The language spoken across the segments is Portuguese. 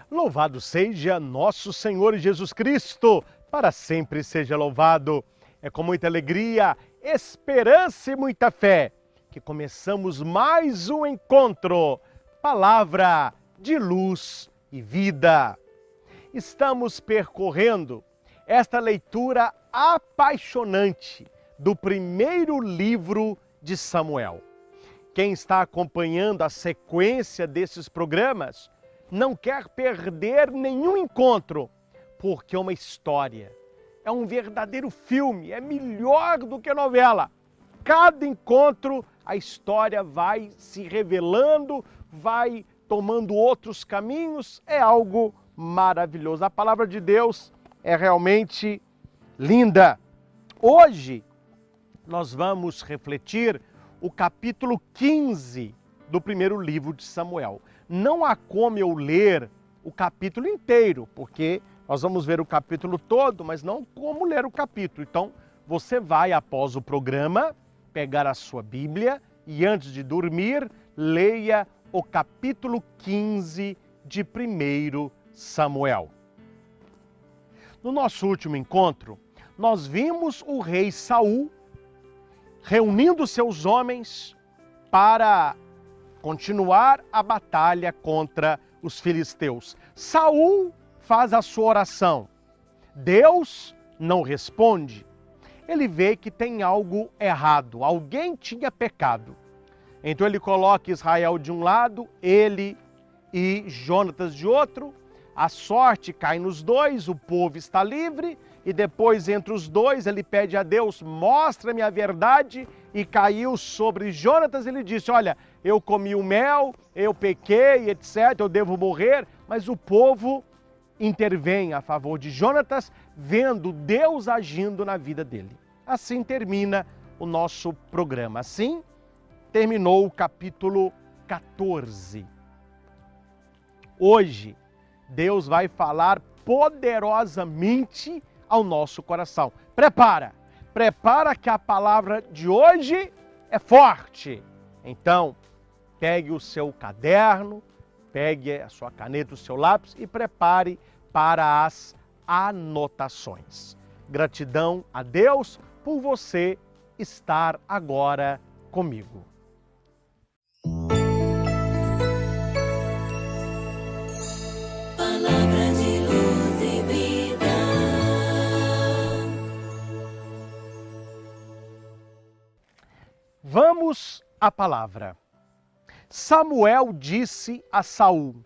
Louvado seja nosso Senhor Jesus Cristo, para sempre seja louvado. É com muita alegria, esperança e muita fé que começamos mais um encontro, palavra de luz e vida. Estamos percorrendo esta leitura apaixonante do primeiro livro de Samuel. Quem está acompanhando a sequência desses programas não quer perder nenhum encontro, porque é uma história, é um verdadeiro filme, é melhor do que novela. Cada encontro, a história vai se revelando, vai tomando outros caminhos, é algo maravilhoso. A palavra de Deus é realmente linda. Hoje nós vamos refletir o capítulo 15 do primeiro livro de Samuel. Não há como eu ler o capítulo inteiro, porque nós vamos ver o capítulo todo, mas não como ler o capítulo. Então, você vai, após o programa, pegar a sua Bíblia e, antes de dormir, leia o capítulo 15 de 1 Samuel. No nosso último encontro, nós vimos o rei Saul reunindo seus homens para continuar a batalha contra os filisteus. Saul faz a sua oração. Deus não responde. Ele vê que tem algo errado, alguém tinha pecado. Então ele coloca Israel de um lado, ele e Jonatas de outro. A sorte cai nos dois, o povo está livre, e depois entre os dois ele pede a Deus, mostra-me a verdade, e caiu sobre Jonatas. Ele disse, olha, eu comi o mel, eu pequei, etc., eu devo morrer, mas o povo intervém a favor de Jonatas, vendo Deus agindo na vida dele. Assim termina o nosso programa. Assim terminou o capítulo 14. Hoje, Deus vai falar poderosamente ao nosso coração. Prepara que a palavra de hoje é forte. Então, pegue o seu caderno, pegue a sua caneta, o seu lápis e prepare para as anotações. Gratidão a Deus por você estar agora comigo. Palavra de luz e vida. Vamos à palavra. Samuel disse a Saul,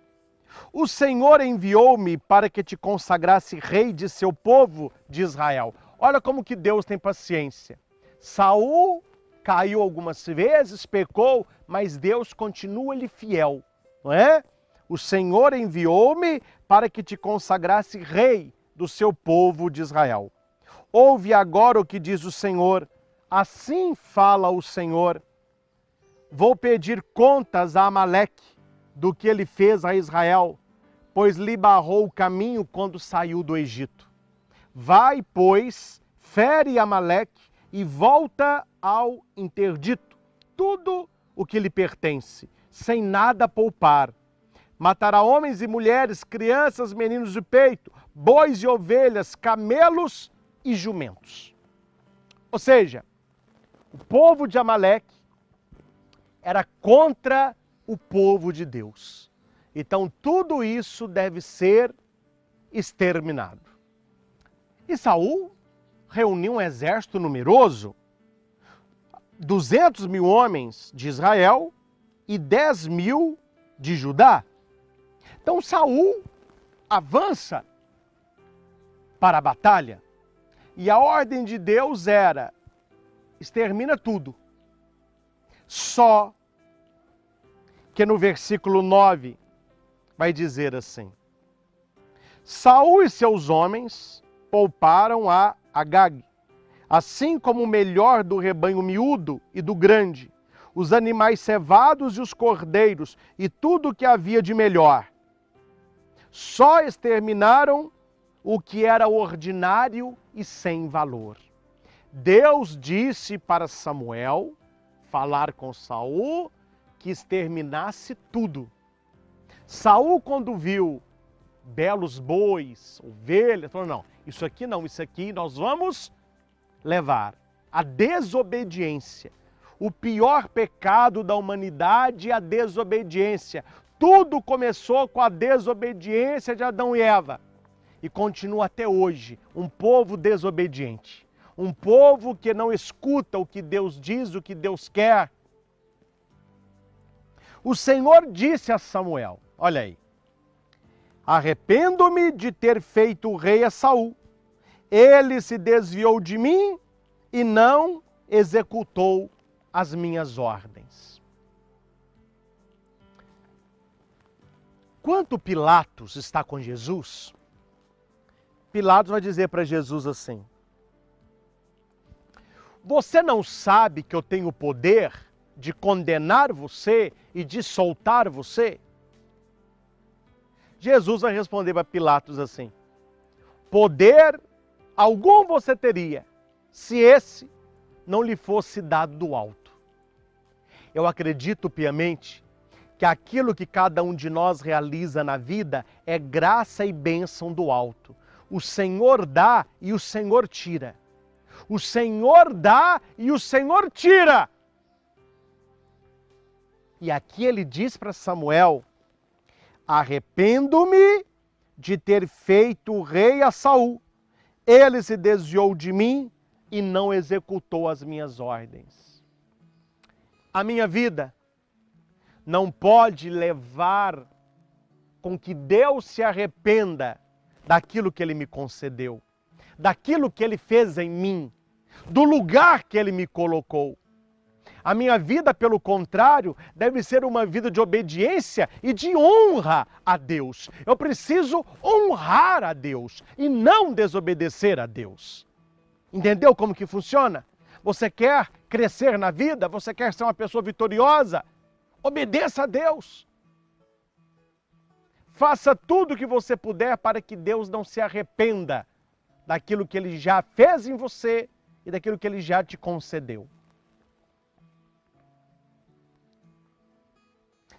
o Senhor enviou-me para que te consagrasse rei de seu povo de Israel. Olha como que Deus tem paciência. Saul caiu algumas vezes, pecou, mas Deus continua-lhe fiel, não é? O Senhor enviou-me para que te consagrasse rei do seu povo de Israel. Ouve agora o que diz o Senhor. Assim fala o Senhor. Vou pedir contas a Amaleque do que ele fez a Israel, pois lhe barrou o caminho quando saiu do Egito. Vai, pois, fere Amaleque e volta ao interdito tudo o que lhe pertence, sem nada poupar. Matará homens e mulheres, crianças, meninos de peito, bois e ovelhas, camelos e jumentos. Ou seja, o povo de Amaleque era contra o povo de Deus. Então tudo isso deve ser exterminado. E Saul reuniu um exército numeroso, 200 mil homens de Israel e 10 mil de Judá. Então Saul avança para a batalha e a ordem de Deus era, extermina tudo. Só que no versículo 9 vai dizer assim, Saul e seus homens pouparam a Agag, assim como o melhor do rebanho miúdo e do grande, os animais cevados e os cordeiros e tudo o que havia de melhor. Só exterminaram o que era ordinário e sem valor. Deus disse para Samuel falar com Saul que exterminasse tudo. Saul, quando viu belos bois, ovelhas. Falou, não, isso aqui não, isso aqui nós vamos levar. A desobediência. O pior pecado da humanidade é a desobediência. Tudo começou com a desobediência de Adão e Eva. E continua até hoje, um povo desobediente. Um povo que não escuta o que Deus diz, o que Deus quer. O Senhor disse a Samuel, olha aí, arrependo-me de ter feito o rei a Saul. Ele se desviou de mim e não executou as minhas ordens. Quando Pilatos está com Jesus, Pilatos vai dizer para Jesus assim, você não sabe que eu tenho o poder de condenar você e de soltar você? Jesus vai responder para Pilatos assim, poder algum você teria, se esse não lhe fosse dado do alto. Eu acredito piamente que aquilo que cada um de nós realiza na vida é graça e bênção do alto. O Senhor dá e o Senhor tira. O Senhor dá e o Senhor tira. E aqui ele diz para Samuel, arrependo-me de ter feito o rei a Saul. Ele se desviou de mim e não executou as minhas ordens. A minha vida não pode levar com que Deus se arrependa daquilo que Ele me concedeu, daquilo que Ele fez em mim, do lugar que Ele me colocou. A minha vida, pelo contrário, deve ser uma vida de obediência e de honra a Deus. Eu preciso honrar a Deus e não desobedecer a Deus. Entendeu como que funciona? Você quer crescer na vida? Você quer ser uma pessoa vitoriosa? Obedeça a Deus. Faça tudo o que você puder para que Deus não se arrependa daquilo que Ele já fez em você e daquilo que Ele já te concedeu.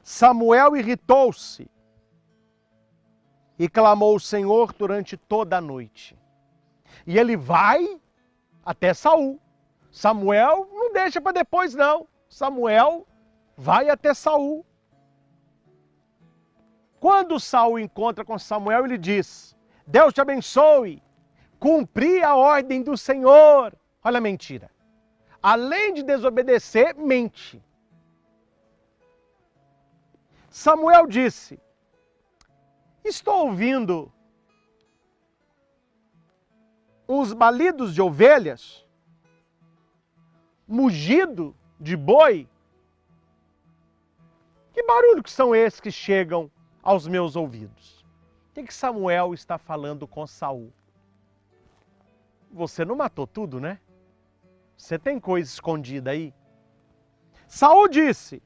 Samuel irritou-se e clamou ao Senhor durante toda a noite. E ele vai até Saul. Samuel não deixa para depois não. Samuel vai até Saul. Quando Saul encontra com Samuel, ele diz, Deus te abençoe, cumpri a ordem do Senhor. Olha a mentira. Além de desobedecer, mente. Samuel disse, estou ouvindo uns balidos de ovelhas, mugido de boi. Que barulho que são esses que chegam aos meus ouvidos? O que Samuel está falando com Saul? Você não matou tudo, né? Você tem coisa escondida aí? Saul disse,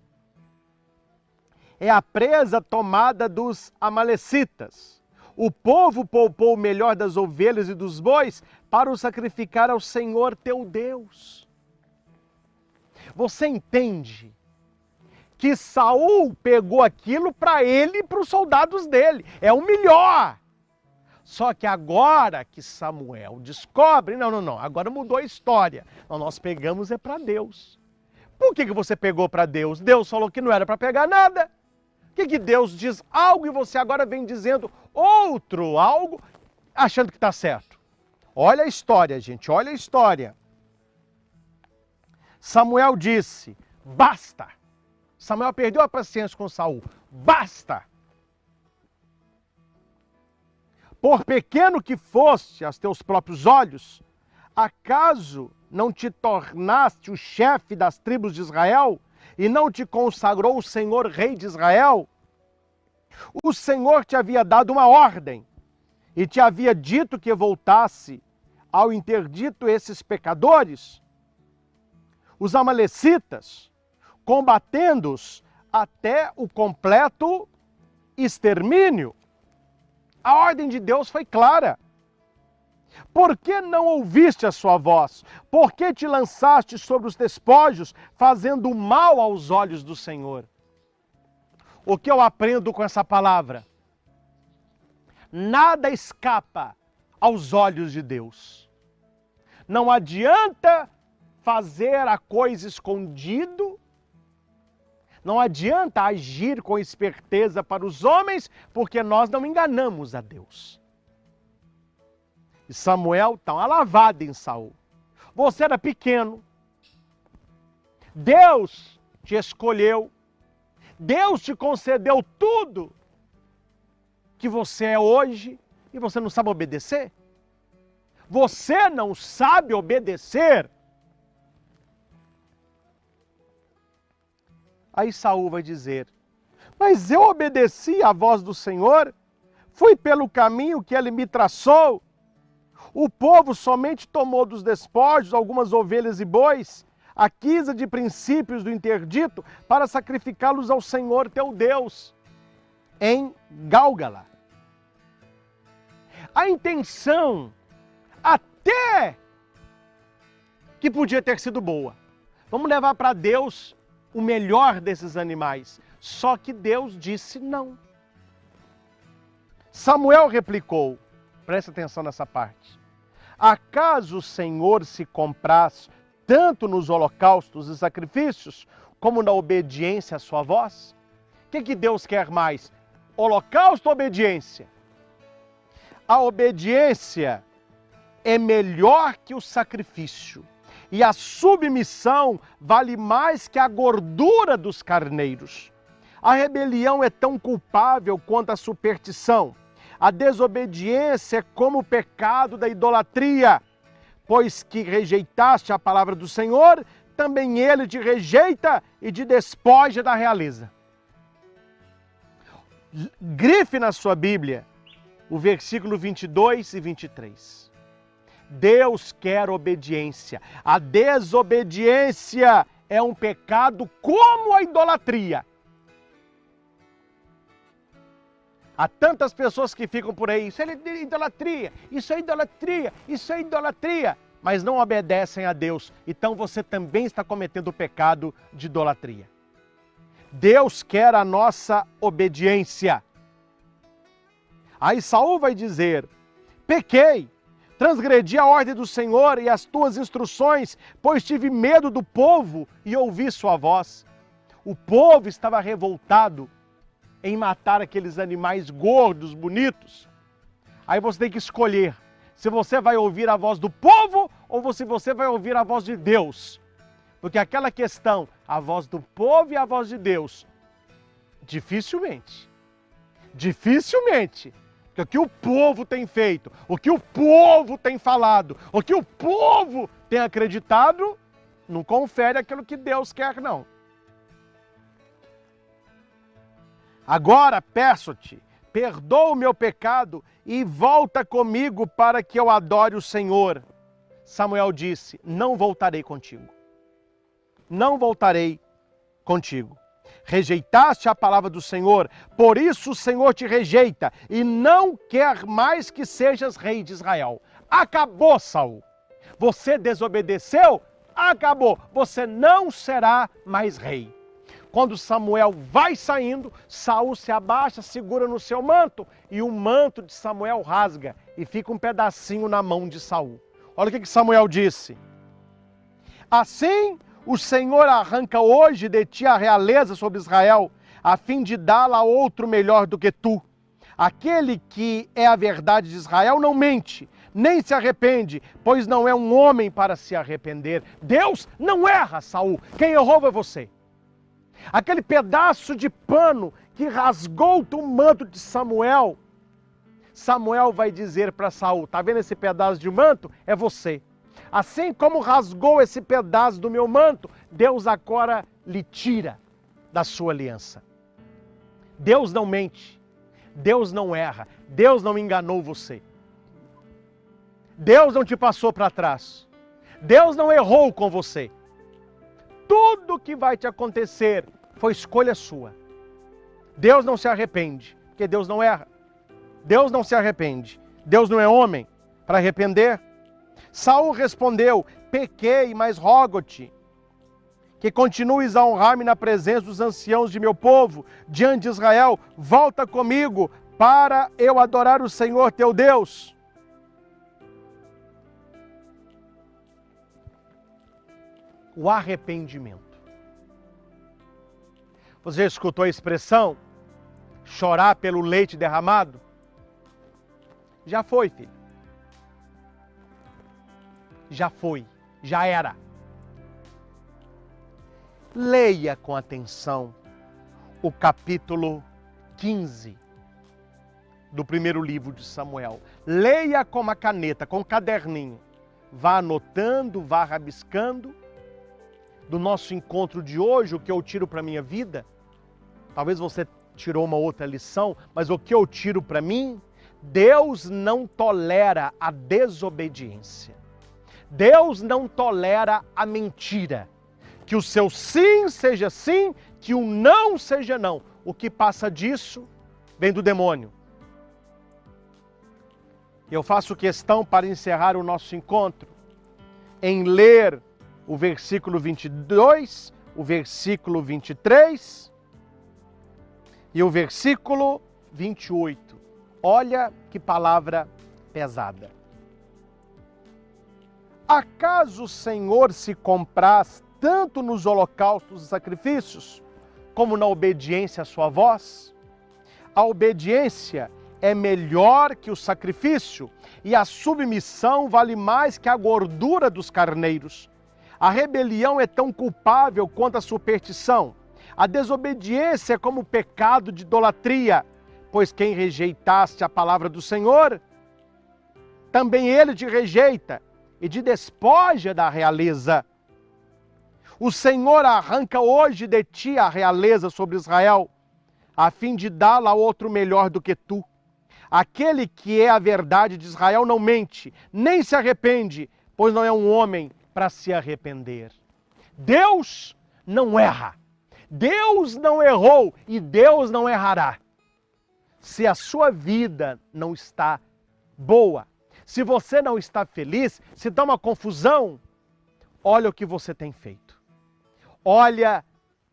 é a presa tomada dos amalecitas. O povo poupou o melhor das ovelhas e dos bois para o sacrificar ao Senhor teu Deus. Você entende que Saul pegou aquilo para ele e para os soldados dele. É o melhor. Só que agora que Samuel descobre, não, agora mudou a história. Não, nós pegamos é para Deus. Por que você pegou para Deus? Deus falou que não era para pegar nada. Por que Deus diz algo e você agora vem dizendo outro algo, achando que está certo? Olha a história, gente, olha a história. Samuel disse, basta. Samuel perdeu a paciência com Saul. Basta. Por pequeno que fosse aos teus próprios olhos, acaso não te tornaste o chefe das tribos de Israel? E não te consagrou o Senhor rei de Israel? O Senhor te havia dado uma ordem e te havia dito que voltasse ao interdito esses pecadores, os amalecitas, combatendo-os até o completo extermínio. A ordem de Deus foi clara. Por que não ouviste a sua voz? Por que te lançaste sobre os despojos, fazendo mal aos olhos do Senhor? O que eu aprendo com essa palavra? nada escapa aos olhos de Deus. Não adianta fazer a coisa escondido, não adianta agir com esperteza para os homens, porque nós não enganamos a Deus. E Samuel está uma lavada em Saul. Você era pequeno, Deus te escolheu, Deus te concedeu tudo que você é hoje e você não sabe obedecer? Você não sabe obedecer? Aí Saul vai dizer, mas eu obedeci à voz do Senhor, fui pelo caminho que ele me traçou. O povo somente tomou dos despojos algumas ovelhas e bois, a quisa de princípios do interdito, para sacrificá-los ao Senhor teu Deus, em Gálgala. A intenção até que podia ter sido boa. Vamos levar para Deus o melhor desses animais. Só que Deus disse não. Samuel replicou, presta atenção nessa parte. Acaso o Senhor se compraz tanto nos holocaustos e sacrifícios, como na obediência à sua voz? O que Deus quer mais? Holocausto ou obediência? A obediência é melhor que o sacrifício. E a submissão vale mais que a gordura dos carneiros. A rebelião é tão culpável quanto a superstição. A desobediência é como o pecado da idolatria. Pois que rejeitaste a palavra do Senhor, também ele te rejeita e te despoja da realeza. Grife na sua Bíblia o versículo 22 e 23. Deus quer obediência. A desobediência é um pecado como a idolatria. Há tantas pessoas que ficam por aí, isso é idolatria, isso é idolatria, isso é idolatria, mas não obedecem a Deus. Então você também está cometendo o pecado de idolatria. Deus quer a nossa obediência. Aí Saul vai dizer, pequei, transgredi a ordem do Senhor e as tuas instruções, pois tive medo do povo e ouvi sua voz. O povo estava revoltado em matar aqueles animais gordos, bonitos. Aí você tem que escolher se você vai ouvir a voz do povo ou se você vai ouvir a voz de Deus. Porque aquela questão, a voz do povo e a voz de Deus, dificilmente, porque o que o povo tem feito, o que o povo tem falado, o que o povo tem acreditado, não confere aquilo que Deus quer, não. Agora peço-te, perdoa o meu pecado e volta comigo para que eu adore o Senhor. Samuel disse, não voltarei contigo. Não voltarei contigo. Rejeitaste a palavra do Senhor, por isso o Senhor te rejeita e não quer mais que sejas rei de Israel. Acabou, Saul. Você desobedeceu? Acabou. Você não será mais rei. Quando Samuel vai saindo, Saul se abaixa, segura no seu manto e o manto de Samuel rasga e fica um pedacinho na mão de Saul. Olha o que Samuel disse. Assim, o Senhor arranca hoje de ti a realeza sobre Israel, a fim de dá-la a outro melhor do que tu. Aquele que é a verdade de Israel não mente, nem se arrepende, pois não é um homem para se arrepender. Deus não erra, Saul. Quem errou foi você. Aquele pedaço de pano que rasgou o manto de Samuel, Samuel vai dizer para Saul, está vendo esse pedaço de manto? É você. Assim como rasgou esse pedaço do meu manto, Deus agora lhe tira da sua aliança. Deus não mente, Deus não erra, Deus não enganou você. Deus não te passou para trás, Deus não errou com você. Tudo que vai te acontecer foi escolha sua. Deus não se arrepende, porque Deus não erra. Deus não se arrepende. Deus não é homem para arrepender. Saul respondeu, pequei, mas rogo-te que continues a honrar-me na presença dos anciãos de meu povo, diante de Israel. Volta comigo para eu adorar o Senhor teu Deus. O arrependimento. Você já escutou a expressão chorar pelo leite derramado? Já foi, filho. Já foi, já era. Leia com atenção o capítulo 15 do primeiro livro de Samuel. Leia com uma caneta, com um caderninho. Vá anotando, vá rabiscando. Do nosso encontro de hoje, o que eu tiro para a minha vida, talvez você tirou uma outra lição, mas o que eu tiro para mim, Deus não tolera a desobediência. Deus não tolera a mentira. Que o seu sim seja sim, que o não seja não. O que passa disso vem do demônio. Eu faço questão, para encerrar o nosso encontro, em ler o versículo 22, o versículo 23 e o versículo 28. Olha que palavra pesada. Acaso o Senhor se compraz tanto nos holocaustos e sacrifícios, como na obediência à sua voz? A obediência é melhor que o sacrifício, e a submissão vale mais que a gordura dos carneiros. A rebelião é tão culpável quanto a superstição. A desobediência é como o pecado de idolatria, pois quem rejeitaste a palavra do Senhor, também ele te rejeita e te despoja da realeza. O Senhor arranca hoje de ti a realeza sobre Israel, a fim de dá-la a outro melhor do que tu. Aquele que é a verdade de Israel não mente, nem se arrepende, pois não é um homem para se arrepender. Deus não erra. Deus não errou e Deus não errará. Se a sua vida não está boa, se você não está feliz, se dá uma confusão, olha o que você tem feito. Olha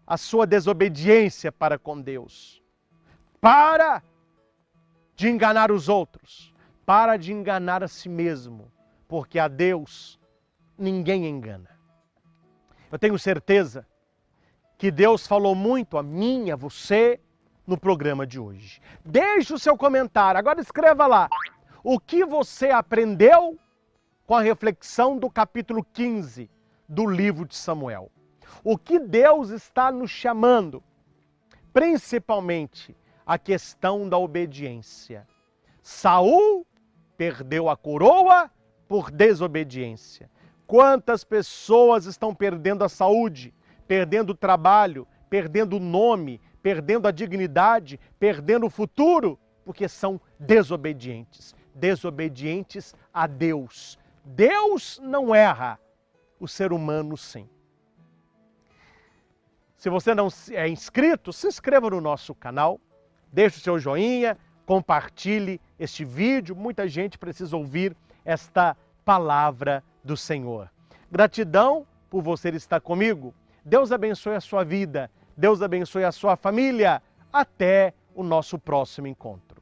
a sua desobediência para com Deus. Para de enganar os outros. Para de enganar a si mesmo. Porque a Deus ninguém engana. Eu tenho certeza que Deus falou muito a mim, a você, no programa de hoje. Deixe o seu comentário. Agora escreva lá. O que você aprendeu com a reflexão do capítulo 15 do livro de Samuel? O que Deus está nos chamando? Principalmente a questão da obediência. Saul perdeu a coroa por desobediência. Quantas pessoas estão perdendo a saúde, perdendo o trabalho, perdendo o nome, perdendo a dignidade, perdendo o futuro, porque são desobedientes. Desobedientes a Deus. Deus não erra, o ser humano sim. Se você não é inscrito, se inscreva no nosso canal, deixe o seu joinha, compartilhe este vídeo. Muita gente precisa ouvir esta palavra do Senhor. Gratidão por você estar comigo. Deus abençoe a sua vida. Deus abençoe a sua família. Até o nosso próximo encontro.